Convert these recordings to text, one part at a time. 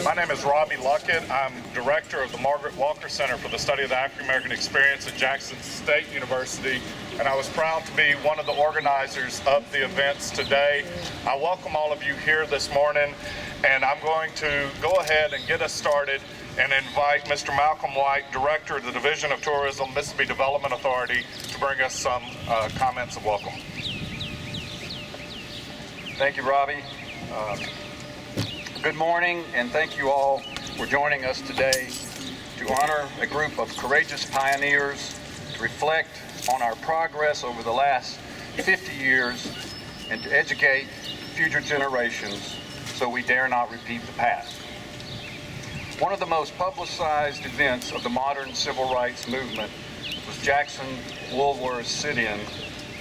My name is Robbie Luckett. I'm director of the Margaret Walker Center for the Study of the African American Experience at Jackson State University, and I was proud to be one of the organizers of the events today. I welcome all of you here this morning, and I'm going to go ahead and get us started and invite Mr. Malcolm White, Director of the Division of Tourism, Mississippi Development Authority, to bring us some comments of welcome. Thank you, Robbie. Good morning, and thank you all for joining us today to honor a group of courageous pioneers, to reflect on our progress over the last 50 years, and to educate future generations so we dare not repeat the past. One of the most publicized events of the modern civil rights movement was Jackson Woolworth Sit-in,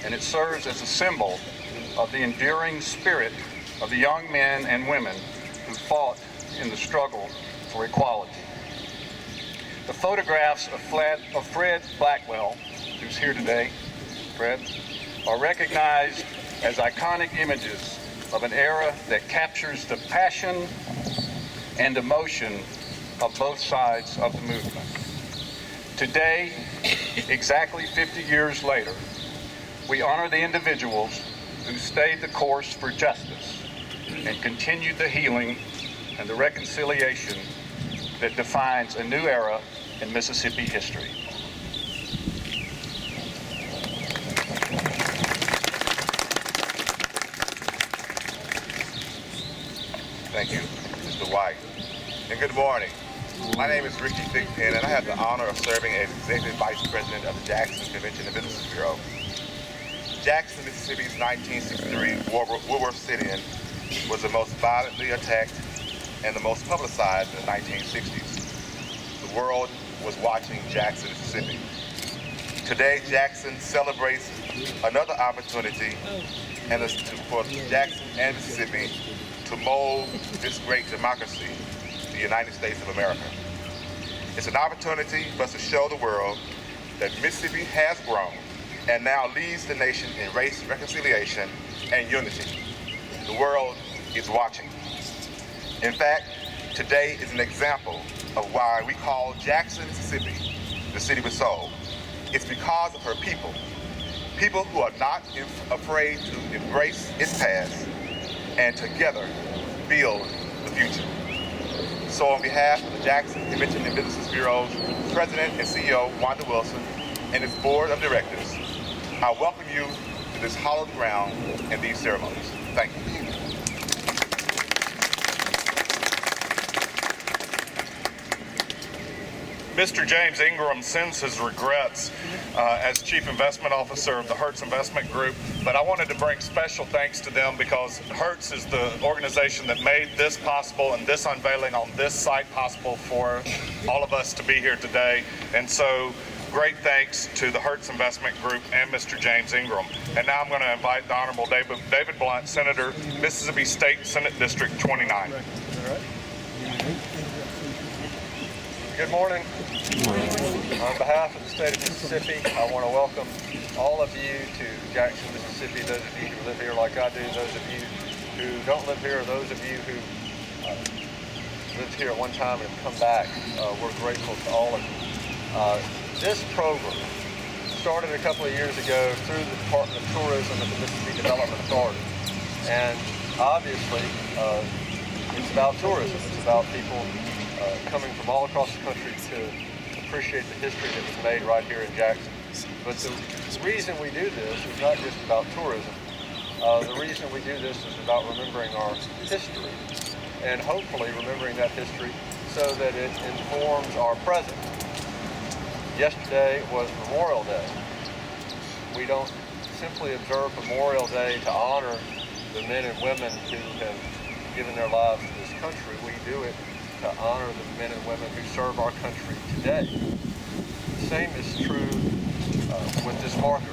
and it serves as a symbol of the enduring spirit of the young men and women who fought in the struggle for equality. The photographs of Fred Blackwell, who's here today, Fred, are recognized as iconic images of an era that captures the passion and emotion of both sides of the movement. Today, exactly 50 years later, we honor the individuals who stayed the course for justice and continued the healing and the reconciliation that defines a new era in Mississippi history. Thank you, Mr. White. And good morning. My name is Ricky Thigpen, and I have the honor of serving as Executive Vice President of the Jackson Convention and Visitors Bureau. Jackson, Mississippi's 1963 Woolworth Sit-in was the most violently attacked and the most publicized in the 1960s. The world was watching Jackson, Mississippi. Today, Jackson celebrates another opportunity for Jackson and Mississippi to mold this great democracy, the United States of America. It's an opportunity for us to show the world that Mississippi has grown and now leads the nation in race reconciliation and unity. The world is watching. In fact, today is an example of why we call Jackson, Mississippi, the city with soul. It's because of her people who are not afraid to embrace its past and together build the future. So on behalf of the Jackson Convention and Visitors Bureau's President and CEO, Wanda Wilson, and its Board of Directors, I welcome you to this hallowed ground and these ceremonies. Thank you. Mr. James Ingram sends his regrets as Chief Investment Officer of the Hertz Investment Group, but I wanted to bring special thanks to them because Hertz is the organization that made this possible and this unveiling on this site possible for all of us to be here today. And so great thanks to the Hertz Investment Group and Mr. James Ingram. And now I'm going to invite the Honorable David Blunt, Senator, Mississippi State Senate District 29. Good morning. On behalf of the state of Mississippi, I want to welcome all of you to Jackson, Mississippi, those of you who live here like I do, those of you who don't live here, or those of you who lived here at one time and have come back. We're grateful to all of you. This program started a couple of years ago through the Department of Tourism at the Mississippi Development Authority. And obviously, it's about tourism. It's about people coming from all across the country to appreciate the history that was made right here in Jackson. But the reason we do this is not just about tourism. The reason we do this is about remembering our history and hopefully remembering that history so that it informs our present. Yesterday was Memorial Day. We don't simply observe Memorial Day to honor the men and women who have given their lives to this country. We do it to honor the men and women who serve our country today. The same is true with this marker.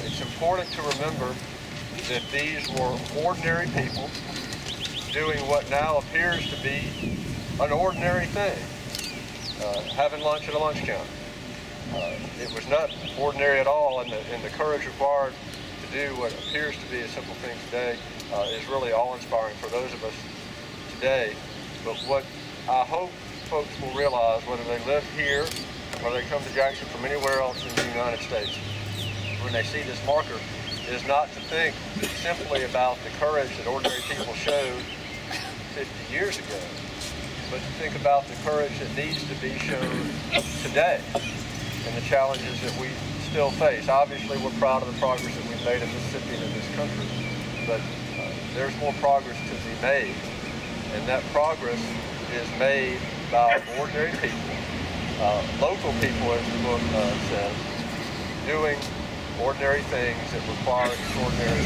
It's important to remember that these were ordinary people doing what now appears to be an ordinary thing, having lunch at a lunch counter. It was not ordinary at all, and the courage required to do what appears to be a simple thing today is really awe-inspiring for those of us today But what I hope folks will realize, whether they live here or they come to Jackson from anywhere else in the United States, when they see this marker, is not to think simply about the courage that ordinary people showed 50 years ago, but to think about the courage that needs to be shown today and the challenges that we still face. Obviously, we're proud of the progress that we've made in Mississippi and in this country, but there's more progress to be made, and that progress is made by ordinary people, local people, as the book says, doing ordinary things that require extraordinary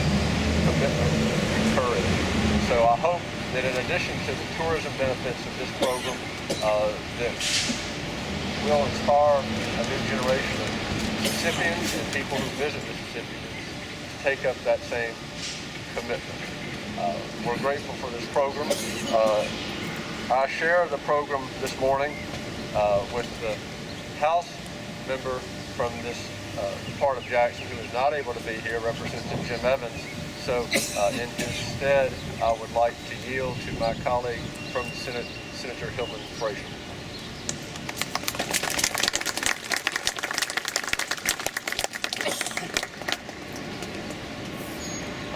commitment and courage. So I hope that in addition to the tourism benefits of this program, that will inspire a new generation of Mississippians and people who visit Mississippi to take up that same commitment. We're grateful for this program. I share the program this morning with the House member from this part of Jackson who is not able to be here, Representative Jim Evans. So in his stead, I would like to yield to my colleague from the Senate, Senator Hillman Frazier.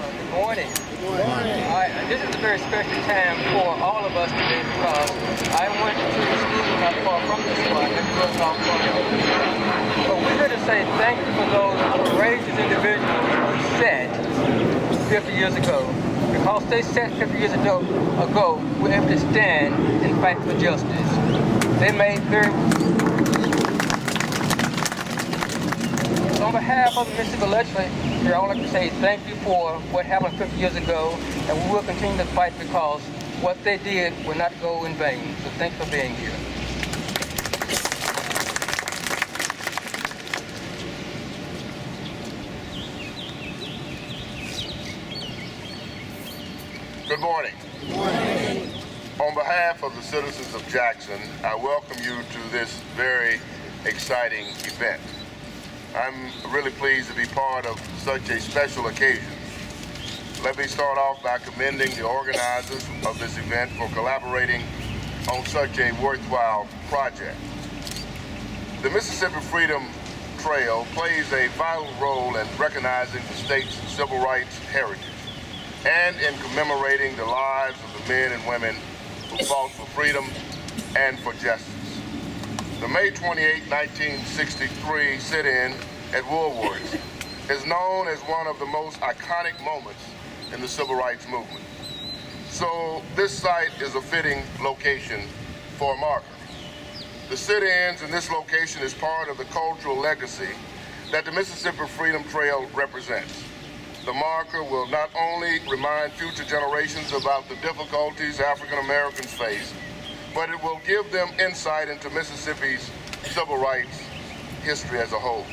Good morning. Good morning. This is a very special time for all of us today because I went to school not far from this one, in North Carolina. But we're here to say thank you for those courageous individuals who sat 50 years ago. Because they sat 50 years ago, we were able to stand and fight for justice. They made very... On behalf of the Mississippi legislature, I would like to say thank you for what happened 50 years ago, and we will continue to fight because what they did will not go in vain. So thanks for being here. Good morning. Good morning. On behalf of the citizens of Jackson, I welcome you to this very exciting event. I'm really pleased to be part of such a special occasion. Let me start off by commending the organizers of this event for collaborating on such a worthwhile project. The Mississippi Freedom Trail plays a vital role in recognizing the state's civil rights heritage and in commemorating the lives of the men and women who fought for freedom and for justice. The May 28, 1963 sit-in at Woolworth is known as one of the most iconic moments in the civil rights movement. So this site is a fitting location for a marker. The sit-ins in this location is part of the cultural legacy that the Mississippi Freedom Trail represents. The marker will not only remind future generations about the difficulties African Americans face, but it will give them insight into Mississippi's civil rights history as a whole.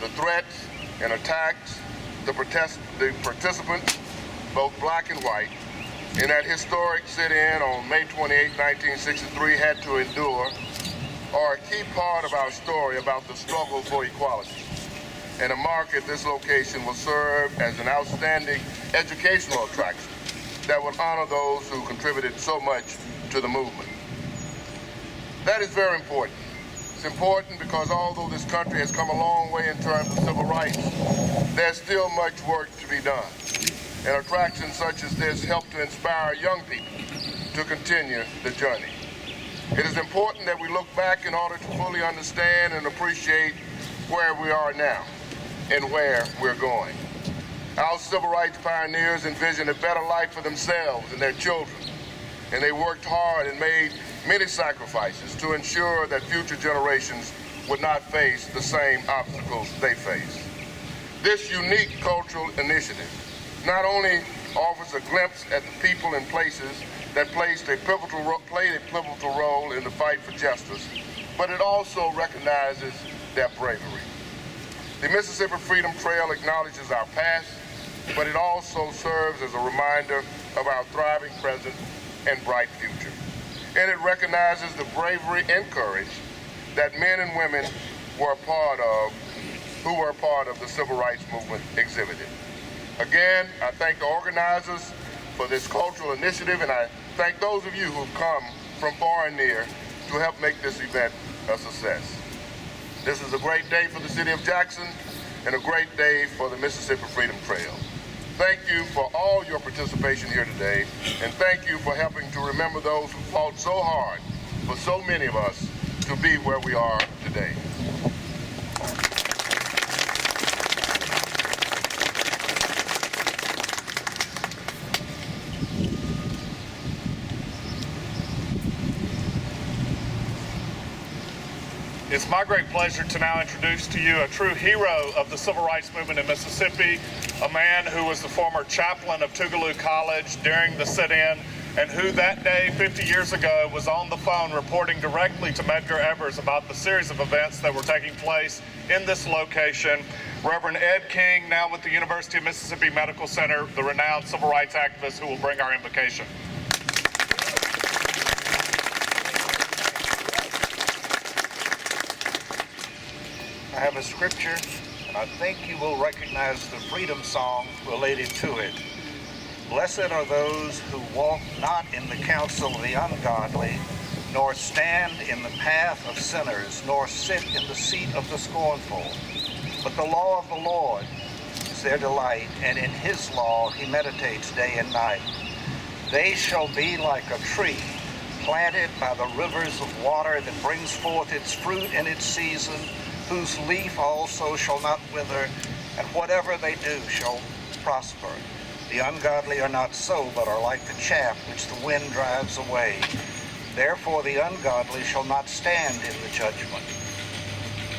The threats and attacks the participants, both black and white, in that historic sit-in on May 28, 1963 had to endure are a key part of our story about the struggle for equality. And a marker at this location will serve as an outstanding educational attraction that will honor those who contributed so much to the movement. That is very important. It's important because although this country has come a long way in terms of civil rights, there's still much work to be done. And attractions such as this help to inspire young people to continue the journey. It is important that we look back in order to fully understand and appreciate where we are now and where we're going. Our civil rights pioneers envisioned a better life for themselves and their children, and they worked hard and made many sacrifices to ensure that future generations would not face the same obstacles they faced. This unique cultural initiative not only offers a glimpse at the people and places that played a pivotal role in the fight for justice, but it also recognizes their bravery. The Mississippi Freedom Trail acknowledges our past, but it also serves as a reminder of our thriving present and bright future. And it recognizes the bravery and courage that men and women who were part of the civil rights movement exhibited. Again, I thank the organizers for this cultural initiative, and I thank those of you who've come from far and near to help make this event a success. This is a great day for the city of Jackson and a great day for the Mississippi Freedom Trail. Thank you for all your participation here today, and thank you for helping to remember those who fought so hard for so many of us to be where we are today. It's my great pleasure to now introduce to you a true hero of the civil rights movement in Mississippi, a man who was the former chaplain of Tougaloo College during the sit-in, and who that day 50 years ago was on the phone reporting directly to Medgar Evers about the series of events that were taking place in this location. Reverend Ed King, now with the University of Mississippi Medical Center, the renowned civil rights activist who will bring our invocation. I have a scripture, and I think you will recognize the freedom song related to it. Blessed are those who walk not in the counsel of the ungodly, nor stand in the path of sinners, nor sit in the seat of the scornful. But the law of the Lord is their delight, and in his law he meditates day and night. They shall be like a tree planted by the rivers of water that brings forth its fruit in its season, whose leaf also shall not wither, and whatever they do shall prosper. The ungodly are not so, but are like the chaff which the wind drives away. Therefore the ungodly shall not stand in the judgment.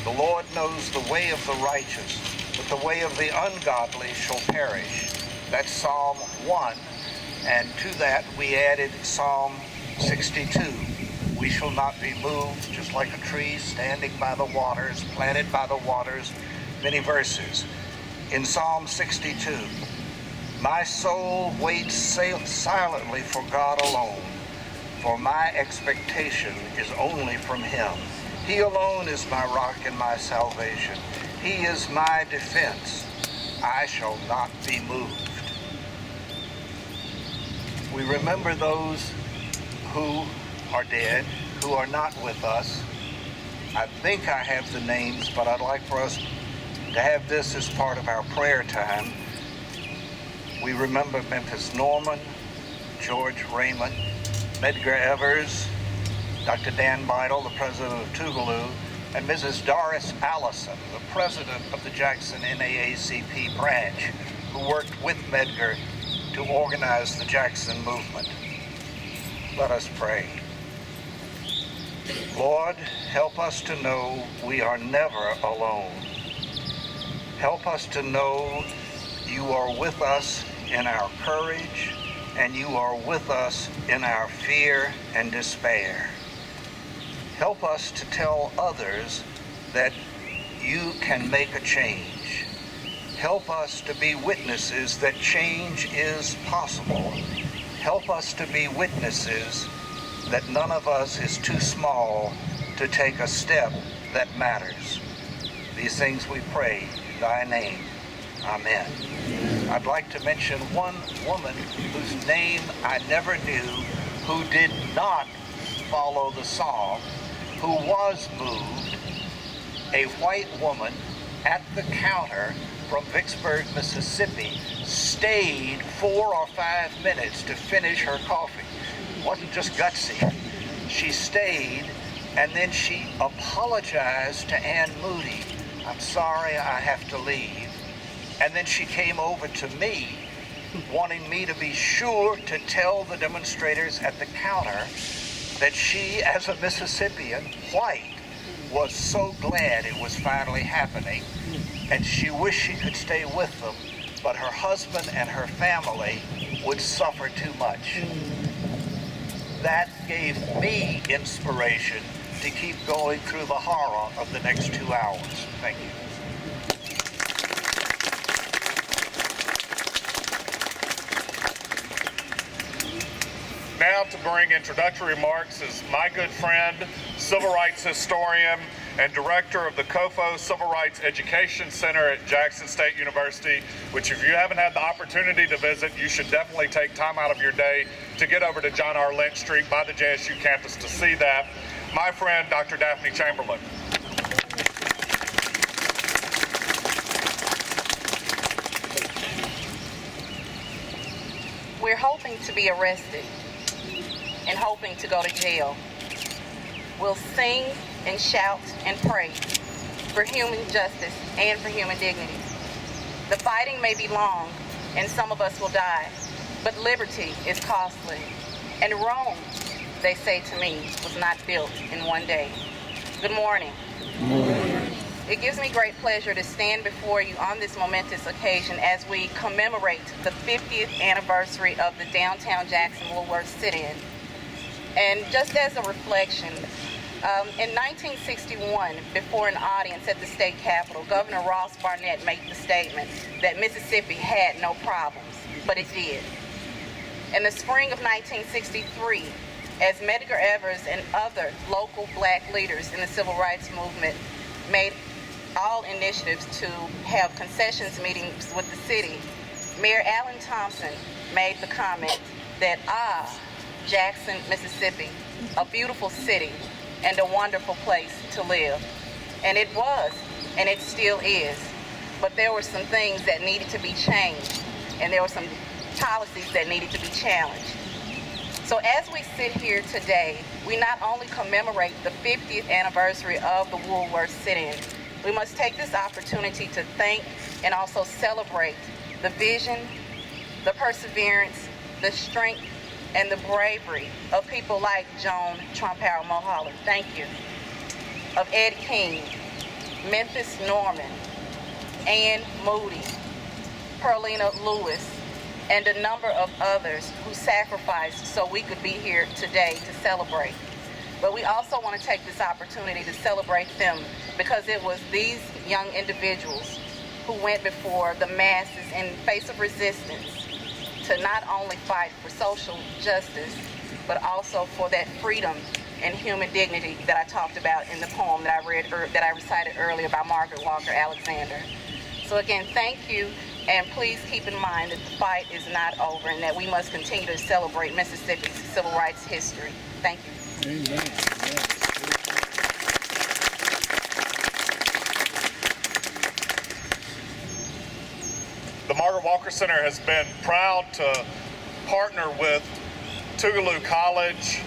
The Lord knows the way of the righteous, but the way of the ungodly shall perish. That's Psalm 1, and to that we added Psalm 62. We shall not be moved, just like a tree standing by the waters, planted by the waters. Many verses. In Psalm 62, my soul waits silently for God alone, for my expectation is only from him. He alone is my rock and my salvation. He is my defense. I shall not be moved. We remember those who are dead, who are not with us. I think I have the names, but I'd like for us to have this as part of our prayer time. We remember Memphis Norman, George Raymond, Medgar Evers, Dr. Dan Beidle, the president of Tougaloo, and Mrs. Doris Allison, the president of the Jackson NAACP branch, who worked with Medgar to organize the Jackson movement. Let us pray. Lord, help us to know we are never alone. Help us to know you are with us in our courage, and you are with us in our fear and despair. Help us to tell others that you can make a change. Help us to be witnesses that change is possible. Help us to be witnesses that none of us is too small to take a step that matters. These things we pray in thy name. Amen. I'd like to mention one woman whose name I never knew, who did not follow the song, who was moved, a white woman at the counter from Vicksburg, Mississippi, stayed 4 or 5 minutes to finish her coffee. It wasn't just gutsy. She stayed, and then she apologized to Ann Moody. I'm sorry, I have to leave. And then she came over to me, wanting me to be sure to tell the demonstrators at the counter that she, as a Mississippian, white, was so glad it was finally happening, and she wished she could stay with them, but her husband and her family would suffer too much. That gave me inspiration to keep going through the horror of the next 2 hours. Thank you. Now to bring introductory remarks is my good friend, civil rights historian, and director of the COFO Civil Rights Education Center at Jackson State University, which if you haven't had the opportunity to visit, you should definitely take time out of your day to get over to John R. Lynch Street by the JSU campus to see that. My friend, Dr. Daphne Chamberlain. We're hoping to be arrested and hoping to go to jail. We'll sing and shout and pray for human justice and for human dignity. The fighting may be long and some of us will die, but liberty is costly. And Rome, they say to me, was not built in one day. Good morning. Good morning. It gives me great pleasure to stand before you on this momentous occasion as we commemorate the 50th anniversary of the downtown Jackson Woolworth Sit-in. And just as a reflection, in 1961, before an audience at the state capitol, Governor Ross Barnett made the statement that Mississippi had no problems, but it did. In the spring of 1963, as Medgar Evers and other local black leaders in the civil rights movement made all initiatives to have concessions meetings with the city, Mayor Allen Thompson made the comment that, Jackson, Mississippi, a beautiful city and a wonderful place to live. And it was, and it still is. But there were some things that needed to be changed, and there were some policies that needed to be challenged. So as we sit here today, we not only commemorate the 50th anniversary of the Woolworth Sit-in, we must take this opportunity to thank and also celebrate the vision, the perseverance, the strength, and the bravery of people like Joan Trumpower Mulholland, thank you, of Ed King, Memphis Norman, Ann Moody, Pearlina Lewis, and a number of others who sacrificed so we could be here today to celebrate. But we also want to take this opportunity to celebrate them because it was these young individuals who went before the masses in face of resistance to not only fight for social justice, but also for that freedom and human dignity that I talked about in the poem that I recited earlier by Margaret Walker Alexander. So again, thank you, and please keep in mind that the fight is not over and that we must continue to celebrate Mississippi's civil rights history. Thank you. Amen. The Margaret Walker Center has been proud to partner with Tougaloo College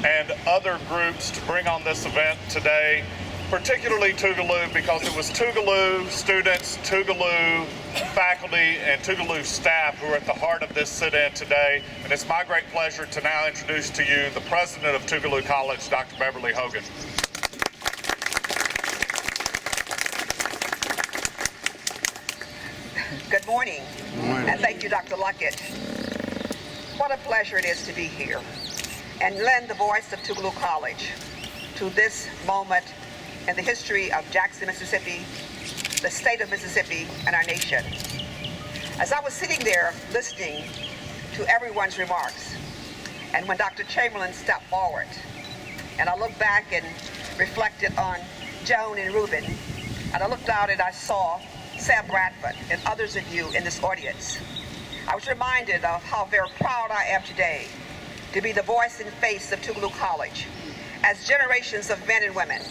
and other groups to bring on this event today, particularly Tougaloo, because it was Tougaloo students, Tougaloo faculty, and Tougaloo staff who are at the heart of this sit-in today. And it's my great pleasure to now introduce to you the president of Tougaloo College, Dr. Beverly Hogan. Good morning, and thank you, Dr. Luckett. What a pleasure it is to be here and lend the voice of Tougaloo College to this moment in the history of Jackson, Mississippi, the state of Mississippi, and our nation. As I was sitting there listening to everyone's remarks, and when Dr. Chamberlain stepped forward, and I looked back and reflected on Joan and Reuben, and I looked out and I saw Sam Bradford and others of you in this audience, I was reminded of how very proud I am today to be the voice and face of Tougaloo College as generations of men and women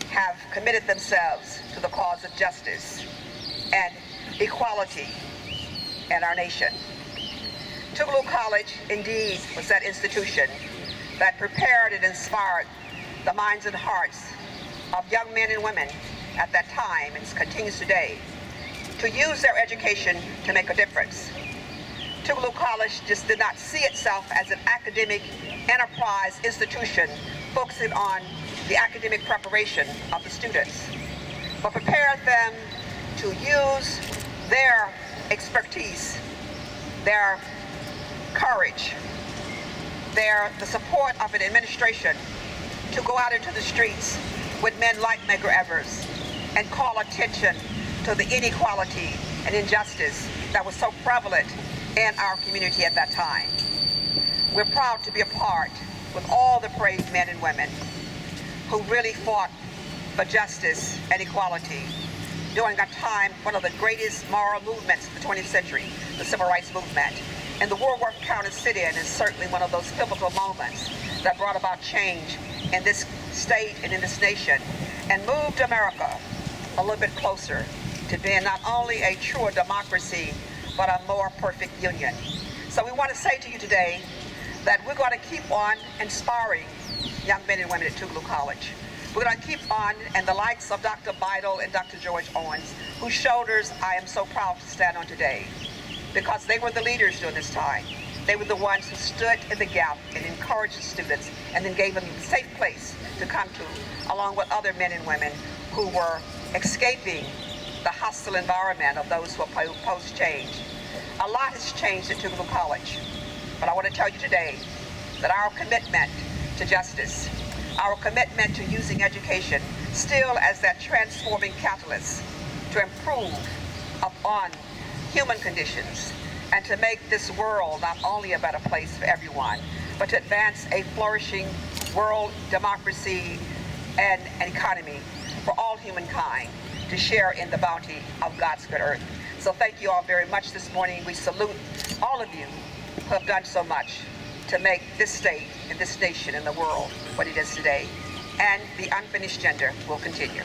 have committed themselves to the cause of justice and equality in our nation. Tougaloo College indeed was that institution that prepared and inspired the minds and hearts of young men and women at that time and continues today to use their education to make a difference. Tougaloo College just did not see itself as an academic enterprise institution focusing on the academic preparation of the students, but prepared them to use their expertise, their courage, the support of an administration to go out into the streets with men like Medgar Evers and call attention to the inequality and injustice that was so prevalent in our community at that time. We're proud to be a part with all the brave men and women who really fought for justice and equality. During a time, one of the greatest moral movements of the 20th century, the Civil Rights Movement. And the Woolworth Sit-in is certainly one of those pivotal moments that brought about change in this state and in this nation and moved America a little bit closer to being not only a truer democracy, but a more perfect union. So we want to say to you today that we're going to keep on inspiring young men and women at Tougaloo College. We're going to keep on, and the likes of Dr. Beidel and Dr. George Owens, whose shoulders I am so proud to stand on today, because they were the leaders during this time. They were the ones who stood in the gap and encouraged the students and then gave them a safe place to come to, along with other men and women who were escaping the hostile environment of those who opposed change. A lot has changed at Tougaloo College, but I want to tell you today that our commitment to justice, our commitment to using education still as that transforming catalyst to improve upon human conditions and to make this world not only a better place for everyone, but to advance a flourishing world democracy and an economy for all humankind to share in the bounty of God's good earth. So thank you all very much this morning. We salute all of you who have done so much to make this state and this nation and the world what it is today. And the unfinished gender will continue.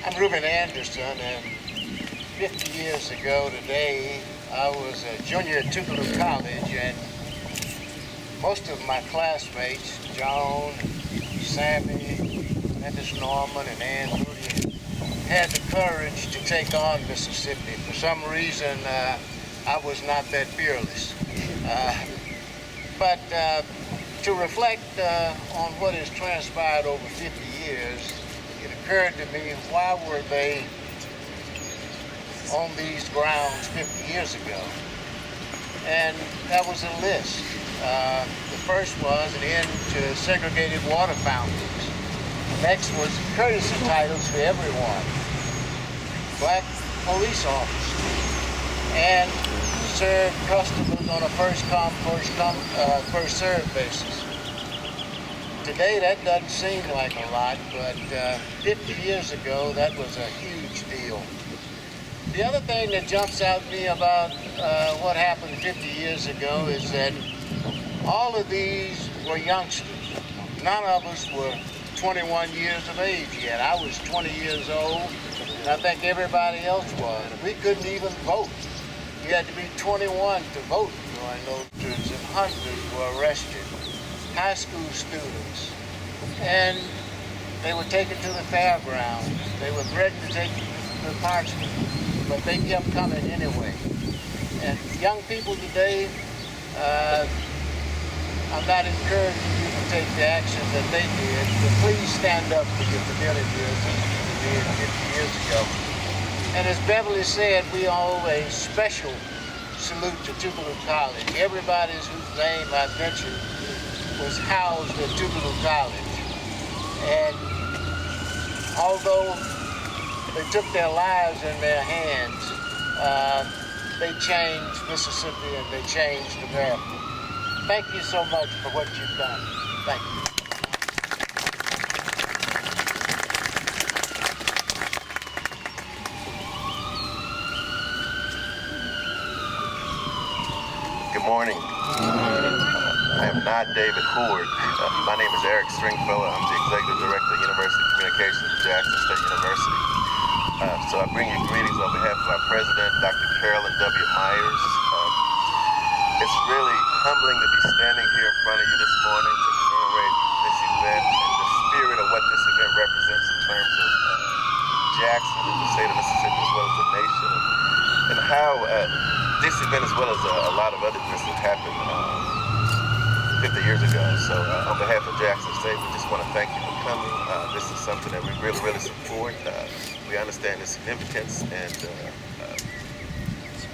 I'm Reuben Anderson, and 50 years ago today, I was a junior at Tougaloo College, and most of my classmates, Joan, Sammy, Memphis Norman, and Ann Moody, had the courage to take on Mississippi. For some reason, I was not that fearless. But to reflect on what has transpired over 50 years, it occurred to me, why were they on these grounds 50 years ago? And that was a list. The first was an end to segregated water fountains. Next was courtesy titles for everyone. Black police officers. And serve customers on a first-come, first served basis. Today, that doesn't seem like a lot, but 50 years ago, that was a huge deal. The other thing that jumps out at me about what happened 50 years ago is that all of these were youngsters. None of us were 21 years of age yet. I was 20 years old, and I think everybody else was. We couldn't even vote. You had to be 21 to vote during those years, and hundreds were arrested. High school students, and they were taken to the fairgrounds. They were threatened to take the parks, but they kept coming anyway. And young people today, I'm not encouraging you to take the action that they did, but please stand up for your communities as you did 50 years ago. And as Beverly said, we owe a special salute to Tougaloo College. Everybody whose name I mentioned was housed at Tougaloo College. And although they took their lives in their hands, they changed Mississippi and they changed America. Thank you so much for what you've done. Thank you. Good morning. I am not David Howard. My name is Eric Stringfellow. I'm the Executive Director of University Communications at Jackson State University. So I bring you greetings on behalf of our President, Dr. Carolyn W. Myers. It's really humbling to be standing here in front of you this morning to commemorate this event and the spirit of what this event represents in terms of Jackson and the state of Mississippi as well as the nation, and how this event as well as a lot of other events that happened 50 years ago. So on behalf of Jackson State, we just want to thank you for coming. This is something that we really, really support. We understand the significance, and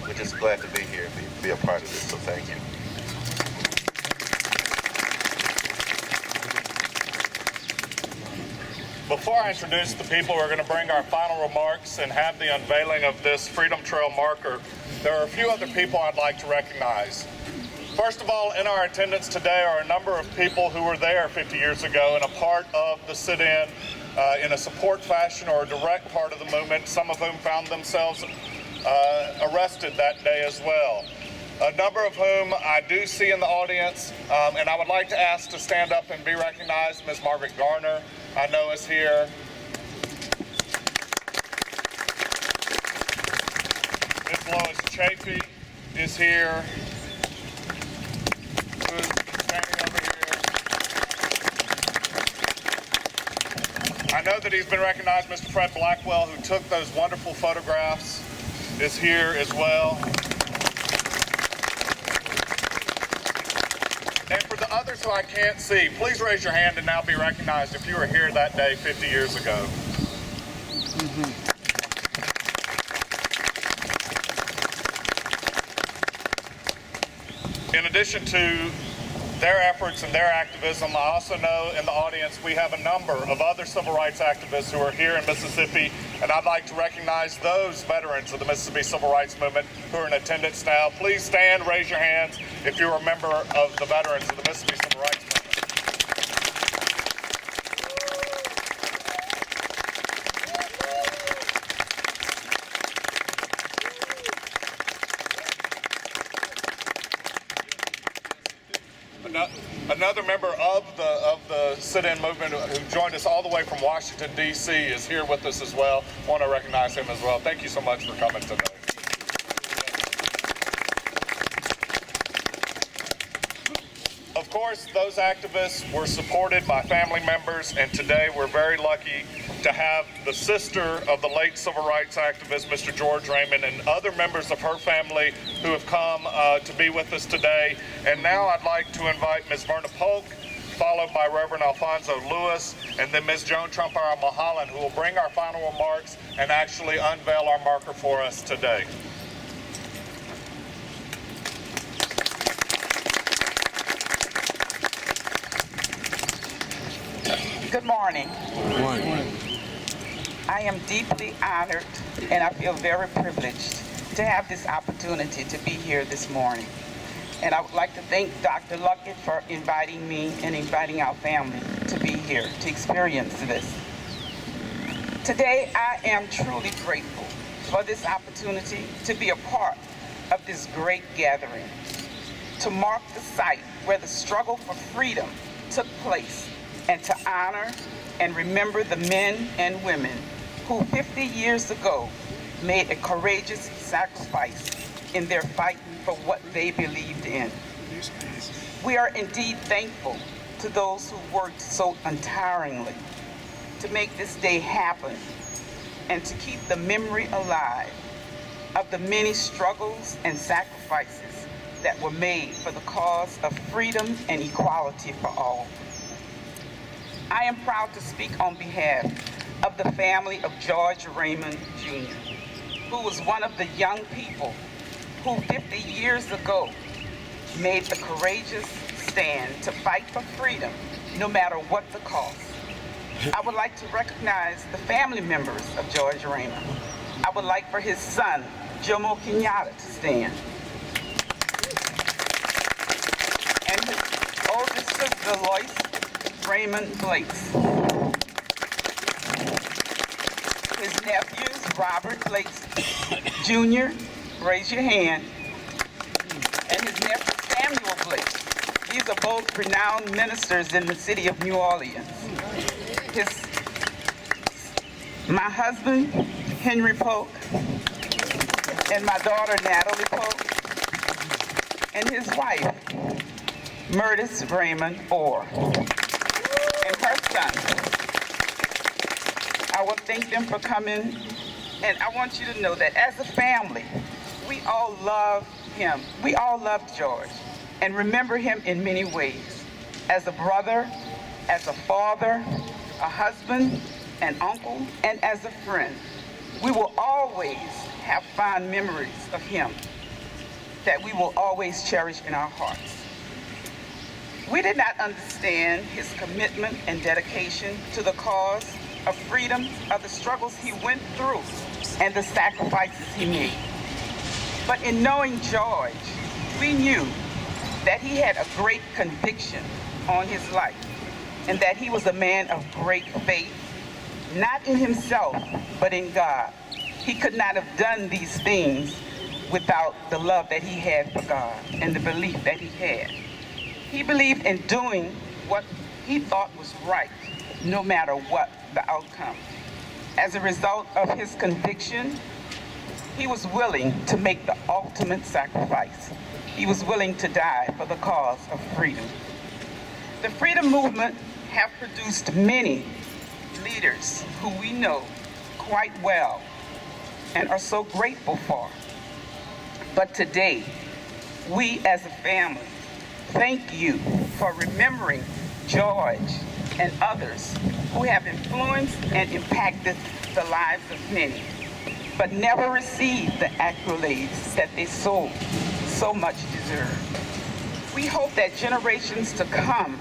we're just glad to be here and be a part of this. So thank you. Before I introduce the people who are going to bring our final remarks and have the unveiling of this Freedom Trail marker, there are a few other people I'd like to recognize. First of all, in our attendance today are a number of people who were there 50 years ago and a part of the sit-in in a support fashion or a direct part of the movement, some of whom found themselves arrested that day as well. A number of whom I do see in the audience, and I would like to ask to stand up and be recognized. Ms. Margaret Garner, I know, is here. Ms. Lois Chafee is here. Who's standing over here? I know that he's been recognized. Mr. Fred Blackwell, who took those wonderful photographs, is here as well. And for the others who I can't see, please raise your hand and now be recognized if you were here that day 50 years ago. In addition to their efforts and their activism, I also know in the audience we have a number of other civil rights activists who are here in Mississippi, and I'd like to recognize those veterans of the Mississippi Civil Rights Movement who are in attendance now. Please stand, raise your hands if you're a member of the veterans of the Mississippi Civil Rights Movement. Another member of the sit-in movement who joined us all the way from Washington, D.C. is here with us as well. I want to recognize him as well. Thank you so much for coming today. Of course, those activists were supported by family members, and today we're very lucky to have the sister of the late civil rights activist, Mr. George Raymond, and other members of her family who have come to be with us today. And now I'd like to invite Ms. Verna Polk, followed by Reverend Alfonso Lewis, and then Ms. Joan Trumpara Mulholland, who will bring our final remarks and actually unveil our marker for us today. Good morning. Good morning. I am deeply honored and I feel very privileged to have this opportunity to be here this morning. And I would like to thank Dr. Luckett for inviting me and inviting our family to be here to experience this. Today, I am truly grateful for this opportunity to be a part of this great gathering, to mark the site where the struggle for freedom took place, and to honor and remember the men and women who 50 years ago made a courageous sacrifice in their fight for what they believed in. We are indeed thankful to those who worked so untiringly to make this day happen and to keep the memory alive of the many struggles and sacrifices that were made for the cause of freedom and equality for all. I am proud to speak on behalf of the family of George Raymond Jr., who was one of the young people who 50 years ago made the courageous stand to fight for freedom no matter what the cost. I would like to recognize the family members of George Raymond. I would like for his son, Jomo Kenyatta, to stand. And his oldest sister, Lois Raymond Blakes. His nephews, Robert Blakes Jr., raise your hand, and his nephew, Samuel Blakes. These are both renowned ministers in the city of New Orleans. My husband, Henry Polk, and my daughter, Natalie Polk, and his wife, Murtis Raymond Orr, and her son. I will thank them for coming, and I want you to know that as a family, we all love him. We all loved George and remember him in many ways. As a brother, as a father, a husband, an uncle, and as a friend. We will always have fond memories of him that we will always cherish in our hearts. We did not understand his commitment and dedication to the cause of freedom, of the struggles he went through, and the sacrifices he made. But in knowing George, we knew that he had a great conviction on his life and that he was a man of great faith, not in himself, but in God. He could not have done these things without the love that he had for God and the belief that he had. He believed in doing what he thought was right, no matter what the outcome. As a result of his conviction, he was willing to make the ultimate sacrifice. He was willing to die for the cause of freedom. The freedom movement have produced many leaders who we know quite well and are so grateful for. But today, we as a family thank you for remembering George and others who have influenced and impacted the lives of many, but never received the accolades that they so much deserve. We hope that generations to come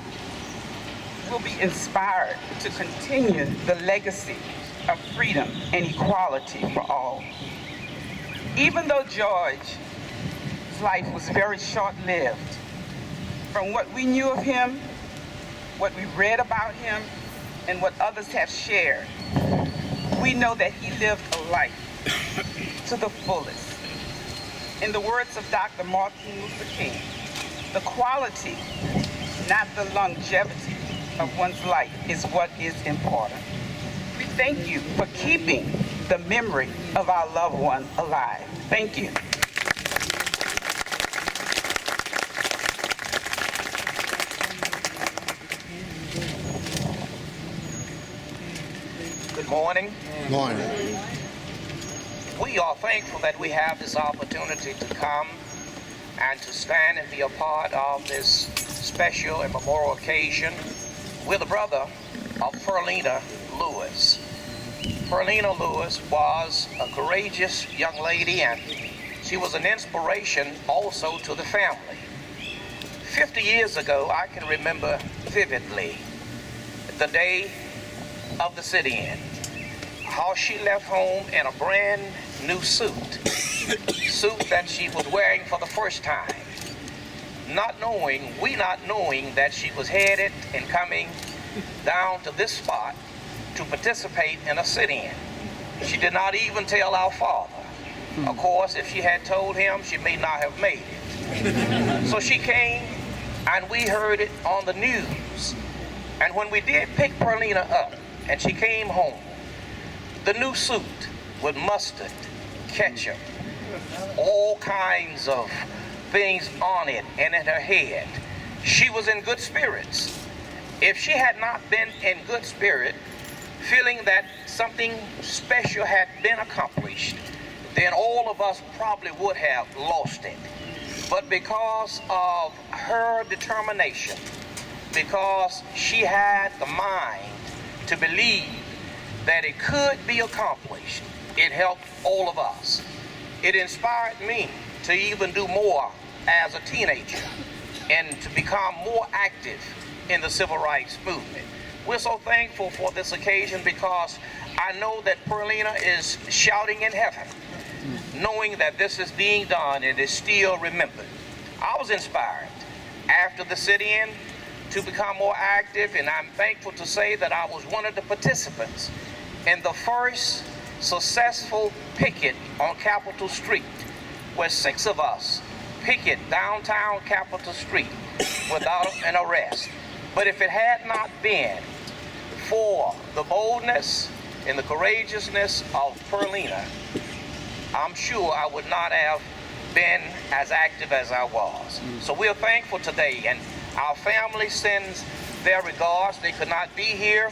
will be inspired to continue the legacy of freedom and equality for all. Even though George's life was very short-lived, from what we knew of him, what we read about him, and what others have shared, we know that he lived a life to the fullest. In the words of Dr. Martin Luther King, the quality, not the longevity of one's life is what is important. We thank you for keeping the memory of our loved one alive. Thank you. Good morning. Morning. We are thankful that we have this opportunity to come and to stand and be a part of this special and memorial occasion with a brother of Perlina Lewis. Perlina Lewis was a courageous young lady, and she was an inspiration also to the family. 50 years ago, I can remember vividly the day of the sit-in, how she left home in a brand new suit that she was wearing for the first time, not knowing that she was headed and coming down to this spot to participate in a sit-in. She did not even tell our father. Of course, if she had told him, she may not have made it. So she came, and we heard it on the news. And when we did pick Perlina up, and she came home, the new suit with mustard, ketchup, all kinds of things on it and in her head, she was in good spirits. If she had not been in good spirit, feeling that something special had been accomplished, then all of us probably would have lost it. But because of her determination, because she had the mind to believe that it could be accomplished, it helped all of us. It inspired me to even do more as a teenager and to become more active in the civil rights movement. We're so thankful for this occasion because I know that Perlina is shouting in heaven, knowing that this is being done and is still remembered. I was inspired after the sit-in to become more active, and I'm thankful to say that I was one of the participants in the first successful picket on Capitol Street, where 6 of us picket downtown Capitol Street without an arrest. But if it had not been for the boldness and the courageousness of Perlina, I'm sure I would not have been as active as I was. So we're thankful today, and our family sends their regards. They could not be here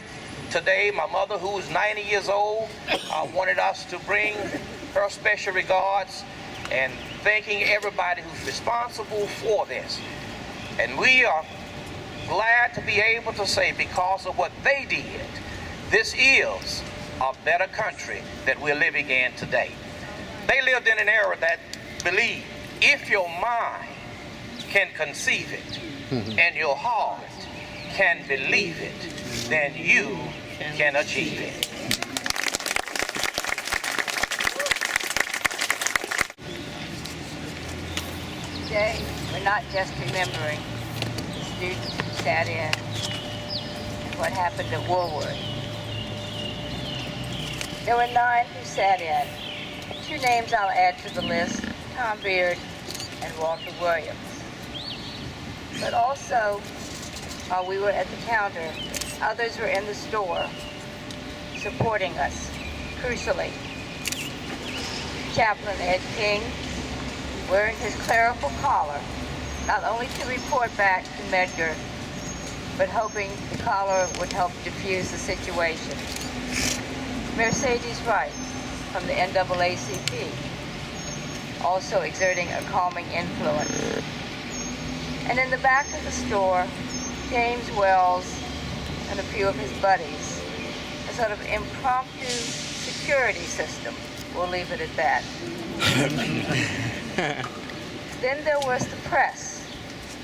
today. My mother, who is 90 years old, wanted us to bring her special regards and thanking everybody who's responsible for this. And we are glad to be able to say, because of what they did, this is a better country that we're living in today. They lived in an era that believed if your mind can conceive it and your heart can believe it, then you can achieve it. Today, we're not just remembering the students who sat in and what happened at Woolworth. There were 9 who sat in. 2 names I'll add to the list, Tom Beard and Walter Williams. But also, while we were at the counter, others were in the store supporting us, crucially. Chaplain Ed King, wearing his clerical collar, not only to report back to Medgar, but hoping the collar would help diffuse the situation. Mercedes Wright from the NAACP, also exerting a calming influence. And in the back of the store, James Wells and a few of his buddies, a sort of impromptu security system. We'll leave it at that. Then there was the press,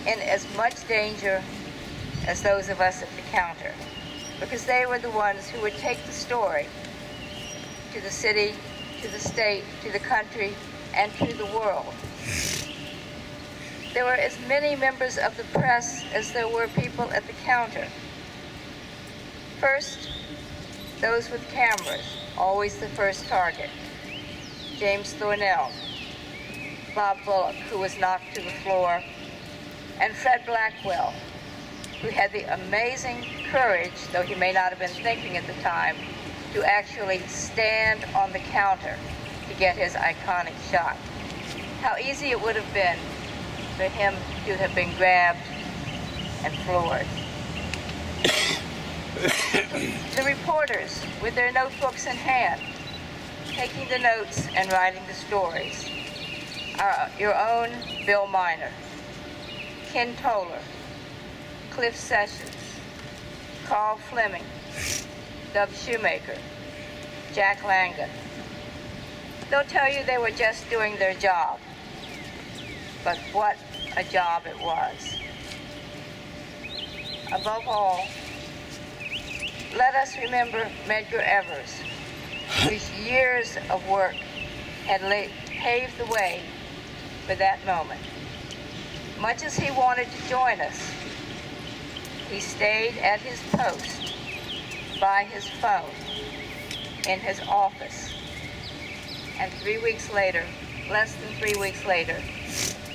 in as much danger as those of us at the counter, because they were the ones who would take the story to the city, to the state, to the country, and to the world. There were as many members of the press as there were people at the counter. First, those with cameras, always the first target. James Thornell, Bob Bullock, who was knocked to the floor, and Fred Blackwell, who had the amazing courage, though he may not have been thinking at the time, to actually stand on the counter to get his iconic shot. How easy it would have been for him to have been grabbed and floored. The reporters, with their notebooks in hand, taking the notes and writing the stories. Your own Bill Miner, Ken Toller, Cliff Sessions, Carl Fleming, Doug Shoemaker, Jack Langan. They'll tell you they were just doing their job, but what a job it was. Above all, let us remember Medgar Evers, whose years of work had paved the way for that moment. Much as he wanted to join us, he stayed at his post, by his phone, in his office, and 3 weeks later, less than 3 weeks later,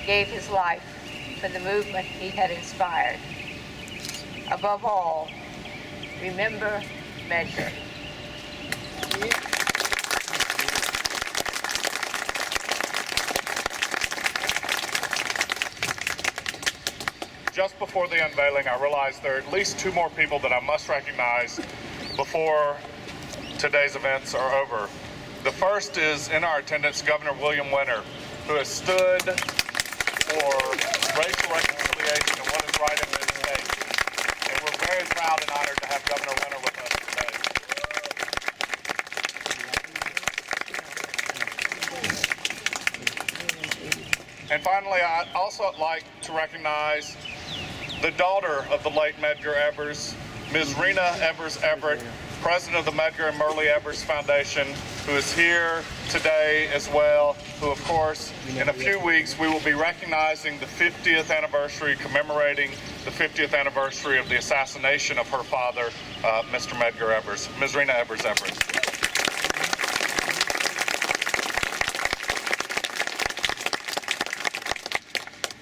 gave his life for the movement he had inspired. Above all, remember Medgar. Just before the unveiling, I realized there are at least 2 more people that I must recognize before today's events are over. The first is, in our attendance, Governor William Winter, who has stood for racial reconciliation and what is right in this state. And we're very proud and honored to have Governor Winter with us today. And finally, I'd also like to recognize the daughter of the late Medgar Evers, Ms. Rena Evers Everett, president of the Medgar and Merle Evers Foundation, who is here today as well, who of course, in a few weeks, we will be recognizing the 50th anniversary, commemorating the 50th anniversary of the assassination of her father, Mr. Medgar Evers, Ms. Rena Evers Everett.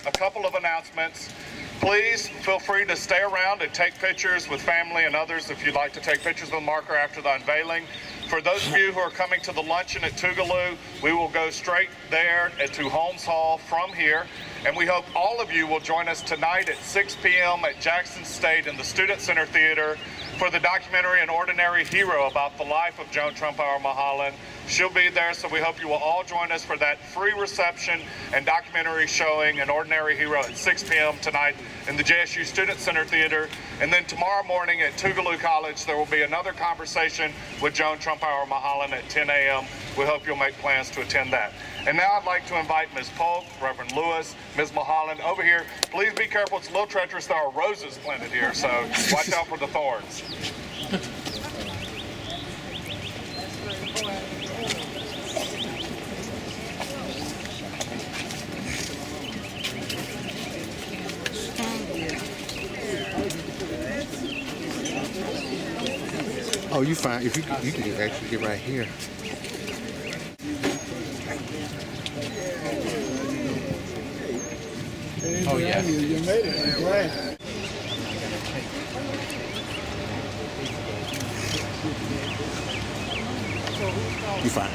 A couple of announcements. Please feel free to stay around and take pictures with family and others if you'd like to take pictures with a marker after the unveiling. For those of you who are coming to the luncheon at Tougaloo, we will go straight there to Holmes Hall from here. And we hope all of you will join us tonight at 6 p.m. at Jackson State in the Student Center Theater for the documentary An Ordinary Hero about the life of Joan Trumpauer Mulholland. She'll be there, so we hope you will all join us for that free reception and documentary showing An Ordinary Hero at 6 p.m. tonight in the JSU Student Center Theater. And then tomorrow morning at Tougaloo College, there will be another conversation with Joan Trumpauer Mulholland at 10 a.m. We hope you'll make plans to attend that. And now I'd like to invite Ms. Polk, Reverend Lewis, Ms. Mulholland over here. Please be careful, it's a little treacherous. There are roses planted here, so watch out for the thorns. Oh, you fine. If you can actually get right here. Oh, yes. You made it. I'm glad. You fine.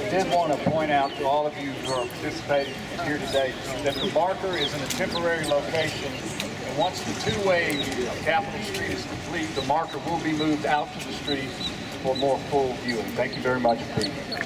I did want to point out to all of you who are participating here today that the marker is in a temporary location, and once the two-way Capitol Street is complete, the marker will be moved out to the street for more full viewing. Thank you very much for being here.